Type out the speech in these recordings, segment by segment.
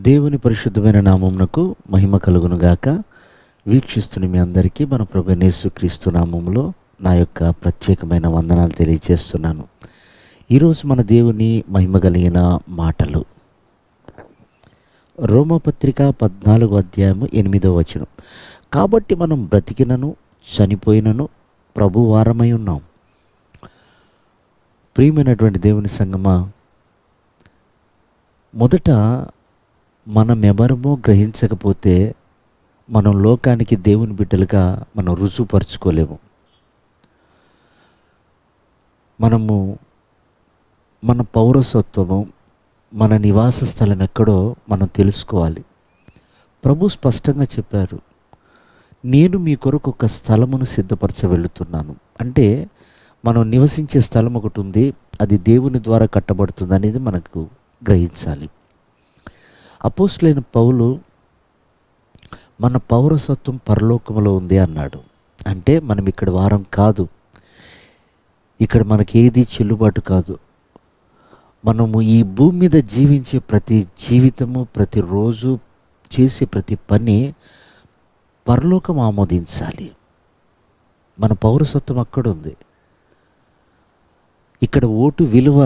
దేవుని పరిశుద్ధమైన నామమునకు మహిమ కలుగును గాక. వీక్షిస్తున్న మీ అందరికీ మన ప్రభువైన యేసుక్రీస్తు నామములో నా యొక్క ప్రత్యేకమైన వందనాలు తెలియజేస్తున్నాను. ఈరోజు మన దేవుని మహిమ కలిగిన మాటలు రోమపత్రిక 14వ అధ్యాయము 8వ వచనం. కాబట్టి మనం బ్రతికినను చనిపోయినను ప్రభు వారమై ఉన్నాం. ప్రియమైనటువంటి దేవుని సంగమా, మొదట మనమెవరమో గ్రహించకపోతే మనం లోకానికి దేవుని బిడ్డలుగా మనం రుజువుపరుచుకోలేము. మనము మన పౌరసత్వము, మన నివాస స్థలం ఎక్కడో మనం తెలుసుకోవాలి. ప్రభు స్పష్టంగా చెప్పారు, నేను మీ కొరకు ఒక స్థలమును సిద్ధపరచ వెళుతున్నాను. అంటే మనం నివసించే స్థలం ఒకటి ఉంది, అది దేవుని ద్వారా కట్టబడుతుంది అనేది మనకు గ్రహించాలి. అపోస్తులైన పౌలు మన పౌరసత్వం పరలోకములో ఉంది అన్నాడు. అంటే మనం ఇక్కడ వారం కాదు, ఇక్కడ మనకి ఏది చెల్లుబాటు కాదు. మనము ఈ భూమి మీద జీవించే ప్రతి జీవితము, ప్రతిరోజు చేసే ప్రతి పని పరలోకం ఆమోదించాలి. మన పౌరసత్వం అక్కడ ఉంది. ఇక్కడ ఓటు విలువ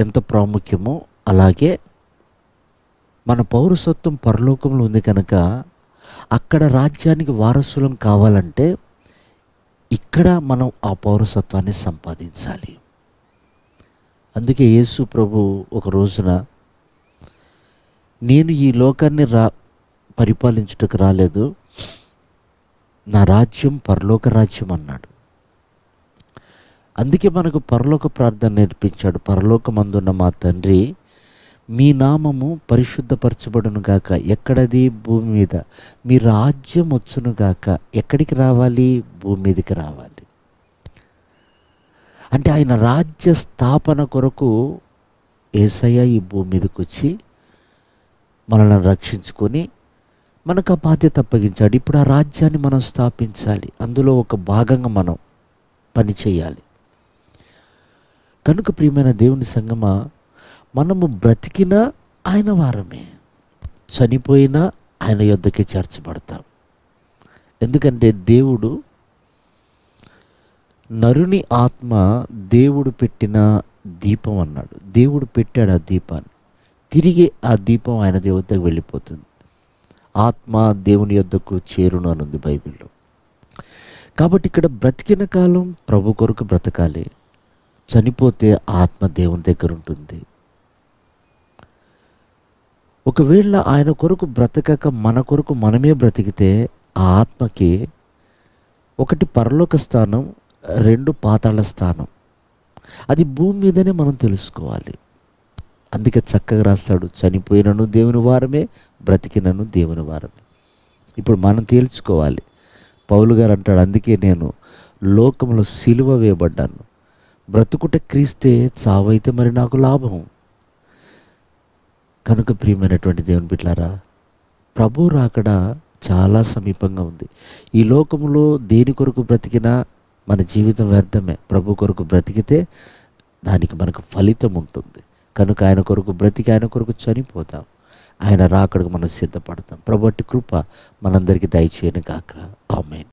ఎంత ప్రాముఖ్యమో అలాగే మన పౌరసత్వం పరలోకంలో ఉంది కనుక అక్కడ రాజ్యానికి వారసులం కావాలంటే ఇక్కడ మనం ఆ పౌరసత్వాన్ని సంపాదించాలి. అందుకే యేసు ప్రభు ఒక రోజున, నేను ఈ లోకాన్ని పరిపాలించుటకు రాలేదు, నా రాజ్యం పరలోక రాజ్యం అన్నాడు. అందుకే మనకు పరలోక ప్రార్థన నేర్పించాడు. పరలోకమందున్న మా తండ్రి, మీ నామము పరిశుద్ధపరచబడును గాక. ఎక్కడది? భూమి మీద. మీ రాజ్యం వచ్చును గాక. ఎక్కడికి రావాలి? భూమి మీదకి రావాలి. అంటే ఆయన రాజ్య స్థాపన కొరకు యేసయ్య ఈ భూమి మీదకి వచ్చి మనల్ని రక్షించుకొని మనకు ఆ బాధ్యత అప్పగించాడు. ఇప్పుడు ఆ రాజ్యాన్ని మనం స్థాపించాలి. అందులో ఒక భాగంగా మనం పని చేయాలి. కనుక ప్రియమైన దేవుని సంగమా, మనము బ్రతికినా ఆయన వారమే, చనిపోయినా ఆయన యొద్దకే చేర్చబడతాం. ఎందుకంటే దేవుడు, నరుని ఆత్మ దేవుడు పెట్టిన దీపం అన్నాడు. దేవుడు పెట్టాడు ఆ దీపాన్ని, తిరిగి ఆ దీపం ఆయన యొద్దకు వెళ్ళిపోతుంది. ఆత్మ దేవుని యొద్దకు చేరును అని ఉంది బైబిల్లో. కాబట్టి ఇక్కడ బ్రతికిన కాలం ప్రభు కొరకు బ్రతకాలి. చనిపోతే ఆత్మ దేవుని దగ్గర ఉంటుంది. ఒకవేళ ఆయన కొరకు బ్రతకక మన కొరకు మనమే బ్రతికితే ఆ ఆత్మకి ఒకటి పరలోక స్థానం, రెండు పాతాళ స్థానం. అది భూమి మీదనే మనం తెలుసుకోవాలి. అందుకే చక్కగా రాస్తాడు, చనిపోయినను దేవుని వారమే, బ్రతికినను దేవుని వారమే. ఇప్పుడు మనం తేల్చుకోవాలి. పౌలు గారు అంటాడు, అందుకే నేను లోకంలో సిలువ వేయబడ్డాను, బ్రతుకుట క్రీస్తే, చావైతే మరి నాకు లాభం. కనుక ప్రియమైనటువంటి దేవుని బిడ్డలారా, ప్రభు రాకడ చాలా సమీపంగా ఉంది. ఈ లోకంలో దేని కొరకు బ్రతికినా మన జీవితం వ్యర్థమే. ప్రభు కొరకు బ్రతికితే దానికి మనకు ఫలితం ఉంటుంది. కనుక ఆయన కొరకు బ్రతికి ఆయన కొరకు చనిపోతాం. ఆయన రాకడకు మనం సిద్ధపడతాం. ప్రభు అట్టి కృప మనందరికీ దయచేయను గాక. ఆమేన్.